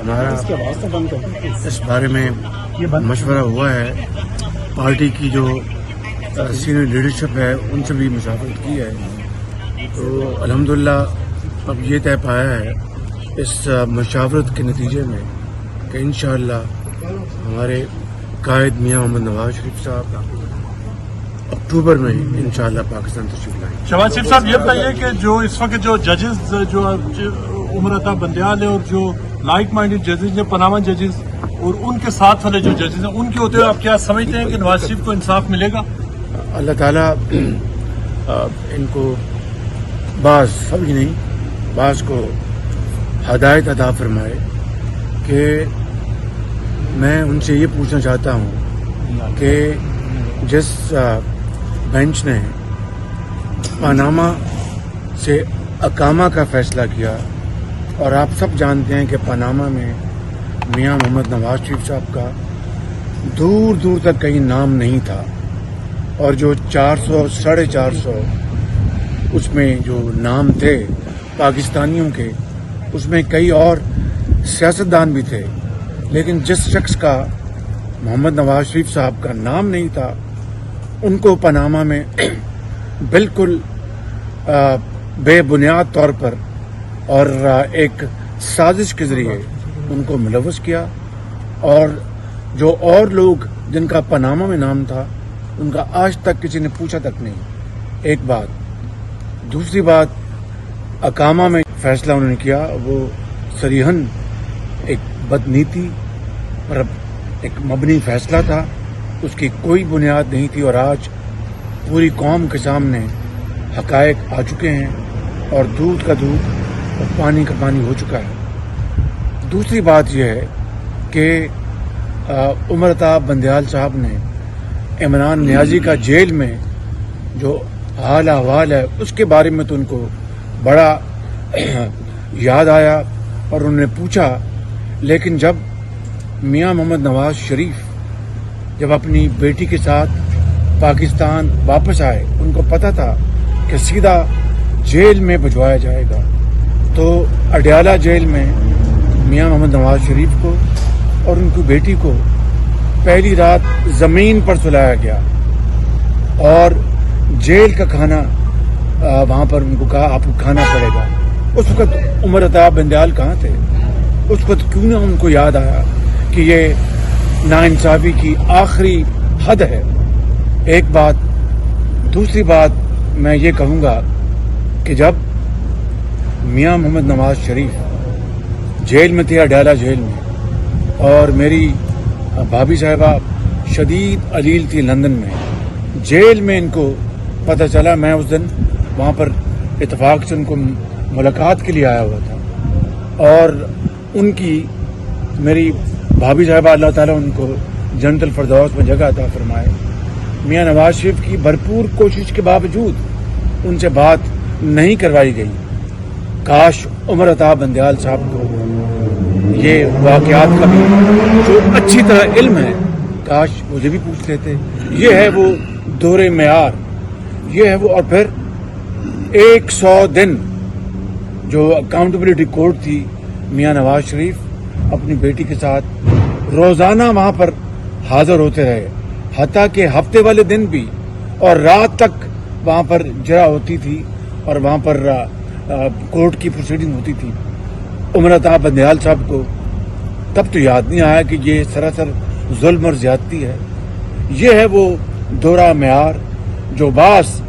ہمارا اس بارے میں مشورہ ہوا ہے، پارٹی کی جو سینئر لیڈرشپ ہے ان سے بھی مشاورت کی ہے، تو الحمدللہ اب یہ طے پایا ہے اس مشاورت کے نتیجے میں کہ انشاءاللہ ہمارے قائد میاں محمد نواز شریف صاحب اکتوبر میں انشاءاللہ پاکستان تشریف لائیں گے۔ شہباز شریف صاحب، یہ بتائیے کہ جو اس وقت جو ججز جو عمر عطا بندیال ہے اور جو لائک مائنڈیڈ ججز ہیں، پاناما ججز اور ان کے ساتھ والے جو ججز ہیں، ان کے ہوتے ہوئے آپ کیا سمجھتے ہیں کہ نواز شریف کو انصاف ملے گا؟ اللہ تعالیٰ ان کو سب ہی نہیں، بعض کو ہدایت عطا فرمائے کہ میں ان سے یہ پوچھنا چاہتا ہوں کہ جس بینچ نے پاناما سے اقامہ کا فیصلہ کیا، اور آپ سب جانتے ہیں کہ پاناما میں میاں محمد نواز شریف صاحب کا دور دور تک کہیں نام نہیں تھا، اور جو 400 450 اس میں جو نام تھے پاکستانیوں کے، اس میں کئی اور سیاستدان بھی تھے، لیکن جس شخص کا محمد نواز شریف صاحب کا نام نہیں تھا ان کو پاناما میں بالکل بے بنیاد طور پر اور ایک سازش کے ذریعے ان کو ملوث کیا، اور جو اور لوگ جن کا پاناما میں نام تھا ان کا آج تک کسی نے پوچھا تک نہیں۔ ایک بات، دوسری بات، اقامہ میں فیصلہ انہوں نے کیا وہ صریحاً ایک بدنیتی پر ایک مبنی فیصلہ تھا، اس کی کوئی بنیاد نہیں تھی، اور آج پوری قوم کے سامنے حقائق آ چکے ہیں اور دودھ کا دودھ اور پانی کا پانی ہو چکا ہے۔ دوسری بات یہ ہے کہ عمر عطا بندیال صاحب نے عمران نیازی کا جیل میں جو حال احوال ہے اس کے بارے میں تو ان کو بڑا یاد آیا اور انہوں نے پوچھا، لیکن جب میاں محمد نواز شریف جب اپنی بیٹی کے ساتھ پاکستان واپس آئے، ان کو پتہ تھا کہ سیدھا جیل میں بھجوایا جائے گا، تو اڈیالہ جیل میں میاں محمد نواز شریف کو اور ان کی بیٹی کو پہلی رات زمین پر سلایا گیا، اور جیل کا کھانا وہاں پر ان کو کہا آپ کو کھانا پڑے گا۔ اس وقت عمر عطا بندیال کہاں تھے؟ اس وقت کیوں نہ ان کو یاد آیا کہ یہ ناانصافی کی آخری حد ہے؟ ایک بات۔ دوسری بات میں یہ کہوں گا کہ جب میاں محمد نواز شریف جیل میں تھے، اڈیالہ جیل میں، اور میری بھابھی صاحبہ شدید علیل تھی لندن میں، جیل میں ان کو پتہ چلا، میں اس دن وہاں پر اتفاق سے ان کو ملاقات کے لیے آیا ہوا تھا، اور ان کی میری بھابھی صاحبہ اللہ تعالیٰ ان کو جنت الفردوس میں جگہ عطا فرمائے، میاں نواز شریف کی بھرپور کوشش کے باوجود ان سے بات نہیں کروائی گئی۔ کاش عمر عطا بندیال صاحب کو یہ واقعات کا بھی جو اچھی طرح علم ہے، کاش مجھے بھی پوچھ لیتے۔ یہ ہے وہ دور معیار، یہ ہے وہ، اور پھر 100 دن جو اکاؤنٹیبلٹی کورٹ تھی، میاں نواز شریف اپنی بیٹی کے ساتھ روزانہ وہاں پر حاضر ہوتے رہے، حتیٰ کہ ہفتے والے دن بھی اور رات تک وہاں پر جرا ہوتی تھی اور وہاں پر کورٹ کی پروسیڈنگ ہوتی تھی۔ عمر عطا بندیال صاحب کو تب تو یاد نہیں آیا کہ یہ سراسر ظلم اور زیادتی ہے۔ یہ ہے وہ دورہ معیار جو بعض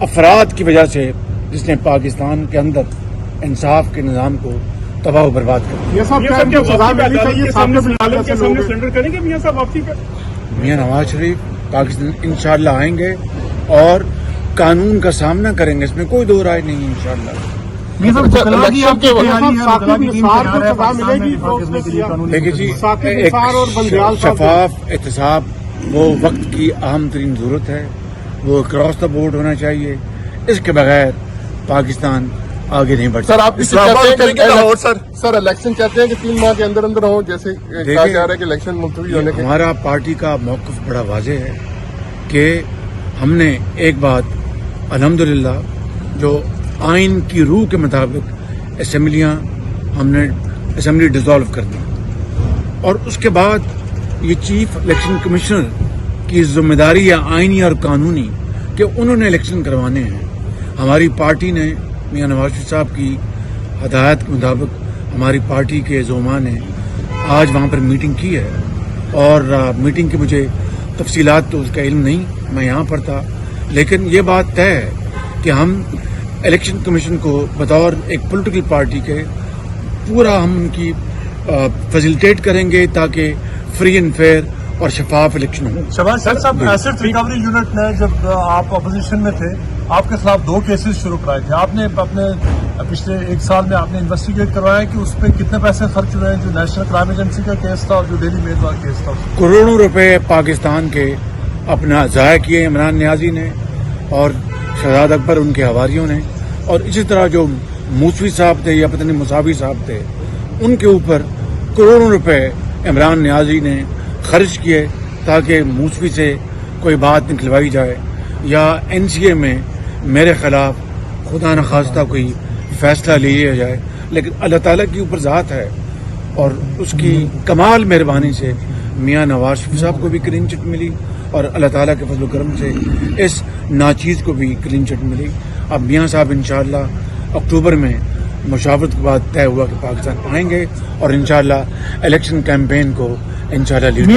افراد کی وجہ سے جس نے پاکستان کے اندر انصاف کے نظام کو تباہ و برباد کر دیا۔ میاں نواز شریف پاکستان انشاءاللہ آئیں گے اور قانون کا سامنا کریں گے، اس میں کوئی دو رائے نہیں انشاءاللہ۔ دیکھیے جی، ایک شفاف احتساب وہ وقت کی اہم ترین ضرورت ہے، وہ اکراس دا بورڈ ہونا چاہیے، اس کے بغیر پاکستان آگے نہیں بڑھ سکتا۔ سر آپ اس سر الیکشن چاہتے ہیں کہ 3 ماہ کے اندر اندر ہو، جیسے کہا جا رہا ہے کہ الیکشن ملتوی ہونے کے؟ ہمارا پارٹی کا موقف بڑا واضح ہے کہ ہم نے ایک بات الحمدللہ جو آئین کی روح کے مطابق اسمبلیاں ہم نے اسمبلی ڈیزالو کر دی اور اس کے بعد یہ چیف الیکشن کمشنر کی ذمہ داری ہے آئینی اور قانونی کہ انہوں نے الیکشن کروانے ہیں. ہماری پارٹی نے میاں نواز شریف صاحب کی ہدایت کے مطابق ہماری پارٹی کے زعماء نے آج وہاں پر میٹنگ کی ہے اور میٹنگ کی مجھے تفصیلات تو اس کا علم نہیں, میں یہاں پر تھا, لیکن یہ بات طے ہے کہ ہم الیکشن کمیشن کو بطور ایک پولیٹیکل پارٹی کے پورا ہم ان کی فیسیلیٹیٹ کریں گے تاکہ فری اینڈ فیئر اور شفاف الیکشن ہو. شہباز شریف صاحب, ایسٹ ریکوری یونٹ نے جب آپ اپوزیشن میں تھے آپ کے خلاف 2 کیسز شروع کرائے تھے. آپ نے اپنے پچھلے 1 سال میں آپ نے انویسٹیگیٹ کروایا کہ اس پہ کتنے پیسے خرچ ہوئے ہیں, جو نیشنل کرائم ایجنسی کا کیس تھا اور جو ڈیلی میل کا کیس تھا. کروڑوں روپے پاکستان کے اپنا ضائع کیے عمران نیازی نے اور شہزاد اکبر ان کے حواریوں نے, اور اسی طرح جو موسوی صاحب تھے یا پتہ نہیں مساوی صاحب تھے ان کے اوپر کروڑوں روپے عمران نیازی نے خرچ کیے تاکہ موسوی سے کوئی بات نکلوائی جائے یا NCA میں میرے خلاف خدا نخواستہ کوئی فیصلہ لیا جائے. لیکن اللہ تعالیٰ کی اوپر ذات ہے اور اس کی کمال مہربانی سے میاں نواز شریف صاحب کو بھی کلین چٹ ملی اور اللہ تعالیٰ کے فضل و کرم سے اس ناچیز کو بھی کلین چٹ ملی. اب میاں صاحب انشاءاللہ اکتوبر میں مشاورت کے بعد طے ہوا کہ پاکستان آئیں گے اور انشاءاللہ الیکشن کیمپین کو انشاءاللہ لیڈ